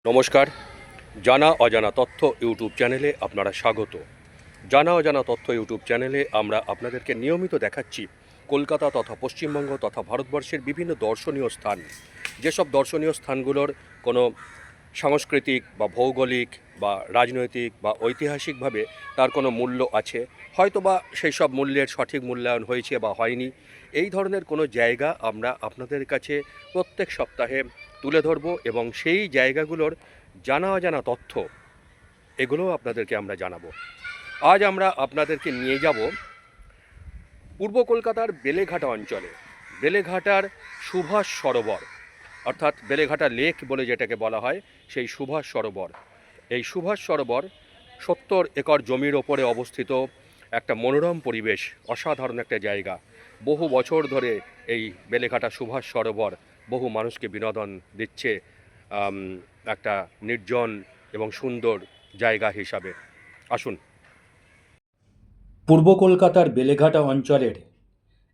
নমস্কার। জানা অজানা তথ্য ইউটিউব চ্যানেলে আপনারা স্বাগত। জানা অজানা তথ্য ইউটিউব চ্যানেলে আমরা আপনাদেরকে নিয়মিত দেখাচ্ছি কলকাতা তথা পশ্চিমবঙ্গ তথা ভারতবর্ষের বিভিন্ন দর্শনীয় স্থান। যেসব দর্শনীয় স্থানগুলোর কোনো সাংস্কৃতিক বা ভৌগোলিক বা রাজনৈতিক বা ঐতিহাসিকভাবে তার কোনো মূল্য আছে, হয়তোবা সেই সব মূল্যের সঠিক মূল্যায়ন হয়েছে বা হয়নি, এই ধরনের কোনো জায়গা আমরা আপনাদের কাছে প্রত্যেক সপ্তাহে তুলে ধরব এবং সেই জায়গাগুলোর জানা অজানা তথ্য এগুলোও আপনাদেরকে আমরা জানাবো। আজ আমরা আপনাদেরকে নিয়ে যাব পূর্ব কলকাতার বেলেঘাটা অঞ্চলে। বেলেঘাটার সুভাষ সরোবর, অর্থাৎ বেলেঘাটা লেক বলে যেটাকে বলা হয়, সেই সুভাষ সরোবর। এই সুভাষ সরোবর 70 একর জমির ওপরে অবস্থিত একটা মনোরম পরিবেশ, অসাধারণ একটা জায়গা। বহু বছর ধরে এই বেলেঘাটা সুভাষ সরোবর বহু মানুষকে বিনোদন দিচ্ছে একটা নির্জন এবং সুন্দর জায়গা হিসাবে। আসুন। পূর্ব কলকাতার বেলেঘাটা অঞ্চলের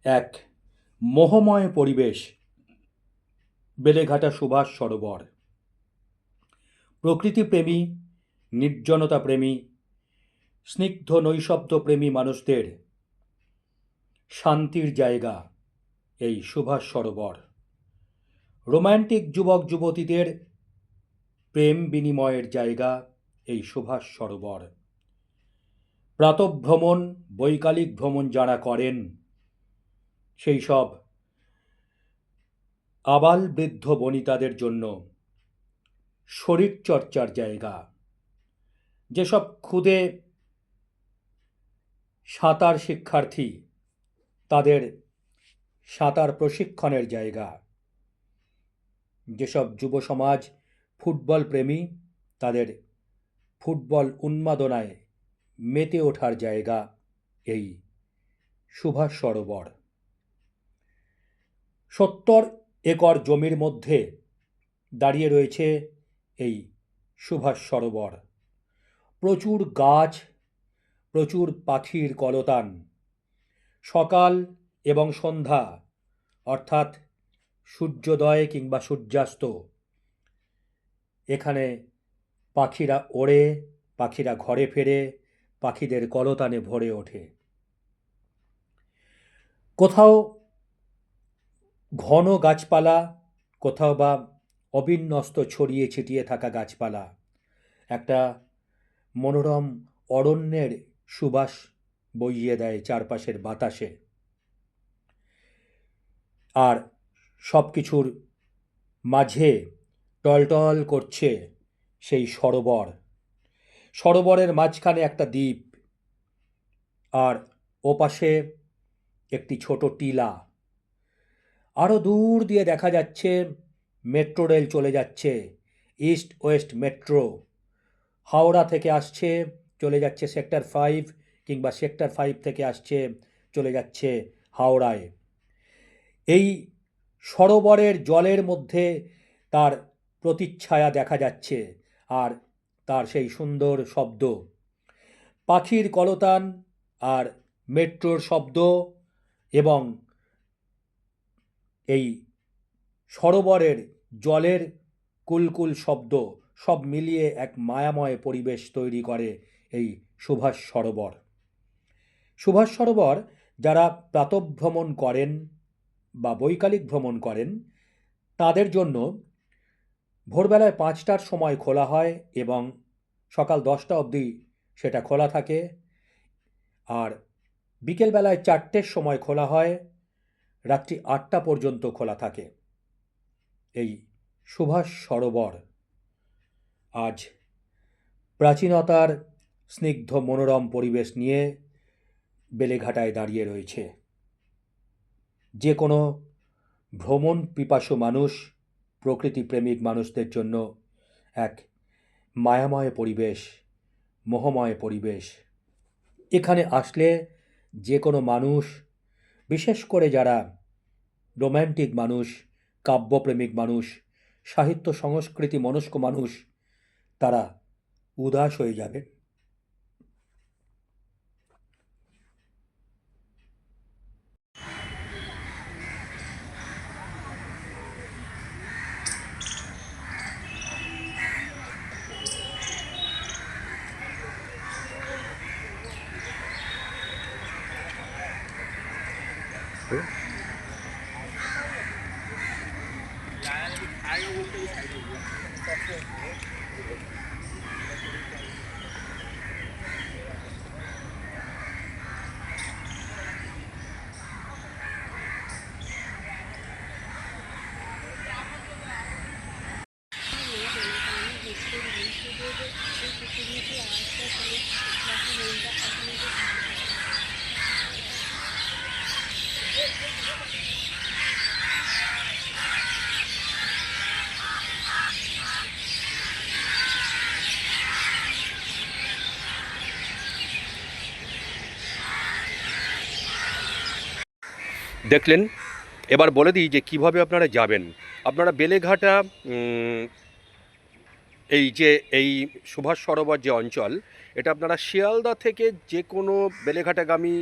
এক মোহময় পরিবেশ বেলেঘাটা সুভাষ সরোবর। প্রকৃতিপ্রেমী, নির্জনতা প্রেমী, স্নিগ্ধ নৈশব্দ প্রেমী মানুষদের শান্তির জায়গা এই সুভাষ সরোবর। রোম্যান্টিক যুবক যুবতীদের প্রেম বিনিময়ের জায়গা এই সুভাষ সরোবর। প্রাতঃভ্রমণ, বৈকালিক ভ্রমণ যারা করেন, সেই সব আবাল বৃদ্ধ বনিতাদের জন্য শরীরচর্চার জায়গা। যেসব ক্ষুদে সাঁতার শিক্ষার্থী, তাদের সাঁতার প্রশিক্ষণের জায়গা। যেসব যুব সমাজ ফুটবল প্রেমী, তাদের ফুটবল উন্মাদনায় মেতে ওঠার জায়গা এই সুভাষ সরোবর। 70 একর জমির মধ্যে দাঁড়িয়ে রয়েছে এই সুভাষ সরোবর। প্রচুর গাছ, প্রচুর পাখির কলতান। সকাল এবং সন্ধ্যা, অর্থাৎ সূর্যোদয় কিংবা সূর্যাস্ত, এখানে পাখিরা ওড়ে, পাখিরা ঘরে ফেরে, পাখিদের কলতানে ভরে ওঠে। কোথাও ঘন গাছপালা, কোথাও বা অবিন্যস্ত ছড়িয়ে ছিটিয়ে থাকা গাছপালা একটা মনোরম অরণ্যের সুবাস বইয়ে দেয় চারপাশের বাতাসে। আর সব কিছুর মাঝে টলটল করছে সেই সরোবর। সরোবরের মাঝখানে একটা দ্বীপ, আর ওপাশে একটি ছোট টিলা। আরও দূর দিয়ে দেখা যাচ্ছে মেট্রো রেল চলে যাচ্ছে, ইস্ট ওয়েস্ট মেট্রো। হাওড়া থেকে আসছে, চলে যাচ্ছে সেক্টর 5, কিংবা সেক্টর 5 থেকে আসছে, চলে যাচ্ছে হাওড়ায়। এই সরোবরের জলের মধ্যে তার প্রতিচ্ছায়া দেখা যাচ্ছে, আর তার সেই সুন্দর শব্দ, পাখির কলতান আর মেট্রোর শব্দ এবং এই সরোবরের জলের কুলকুল শব্দ সব মিলিয়ে এক মায়াময় পরিবেশ তৈরি করে এই সুভাষ সরোবর। সুভাষ সরোবর যারা প্রাতঃভ্রমণ করেন বা বৈকালিক ভ্রমণ করেন, তাদের জন্য ভোরবেলায় 5টার সময় খোলা হয় এবং সকাল 10টা অবধি সেটা খোলা থাকে। আর বিকেলবেলায় 4টের সময় খোলা হয়, রাত্রি 8টা পর্যন্ত খোলা থাকে এই সুভাষ সরোবর। আজ প্রাচীনতার স্নিগ্ধ মনোরম পরিবেশ নিয়ে বেলেঘাটায় দাঁড়িয়ে রয়েছে। যে কোনো ভ্রমণ পিপাসু মানুষ, প্রকৃতিপ্রেমিক মানুষদের জন্য এক মায়াময় পরিবেশ, মোহময় পরিবেশ। এখানে আসলে যে কোনো মানুষ, বিশেষ করে যারা রোম্যান্টিক মানুষ, কাব্যপ্রেমিক মানুষ, সাহিত্য সংস্কৃতি মনস্ক মানুষ, তারা উদাস হয়ে যাবে। দেখলেন, এবার বলে দিই যে কিভাবে আপনারা যাবেন। আপনারা বেলেঘাটা এই যে এই সুভাষ সরোবর যে অঞ্চল, এটা আপনারা শিয়ালদা থেকে যে কোনো বেলেঘাটাগামী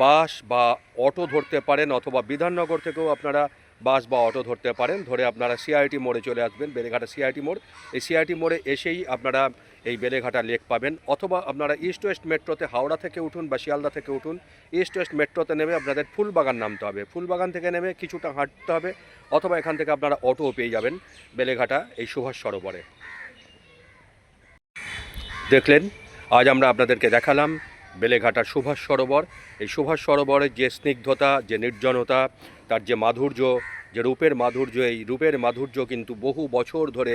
বাস বা অটো ধরতে পারেন, অথবা বিধাননগর থেকেও আপনারা বাস বা অটো ধরতে পারেন। ধরে আপনারা সিআইটি মোড়ে চলে আসবেন, বেলেঘাটা সিআইটি মোড়। এই সিআইটি মোড়ে এসেই আপনারা এই বেলেঘাটা লেক পাবেন। অথবা আপনারা ইস্ট ওয়েস্ট মেট্রোতে হাওড়া থেকে উঠুন বা শিয়ালদা থেকে উঠুন, ইস্ট ওয়েস্ট মেট্রোতে নেমে আপনাদের ফুলবাগান নামতে হবে। ফুলবাগান থেকে নেমে কিছুটা হাঁটতে হবে, অথবা এখান থেকে আপনারা অটোও পেয়ে যাবেন বেলেঘাটা এই সুভাষ সরোবরে। দেখলেন, আজ আমরা আপনাদেরকে দেখালাম বেলেঘাটার সুভাষ সরোবর। এই সুভাষ সরোবরের যে স্নিগ্ধতা, যে নির্জনতা, তার যে মাধুর্য, যে রূপের মাধুর্য, এই রূপের মাধুর্য কিন্তু বহু বছর ধরে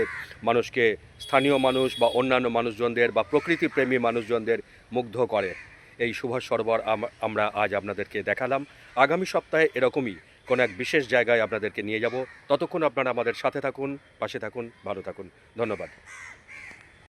মানুষকে, স্থানীয় মানুষ বা অন্যান্য মানুষজনদের বা প্রকৃতিপ্রেমী মানুষজনদের মুগ্ধ করে। এই সুভাষ সরোবর আমরা আজ আপনাদেরকে দেখালাম। আগামী সপ্তাহে এরকমই কোনো এক বিশেষ জায়গায় আপনাদেরকে নিয়ে যাব। ততক্ষণ আপনারা আমাদের সাথে থাকুন, পাশে থাকুন, ভালো থাকুন। ধন্যবাদ।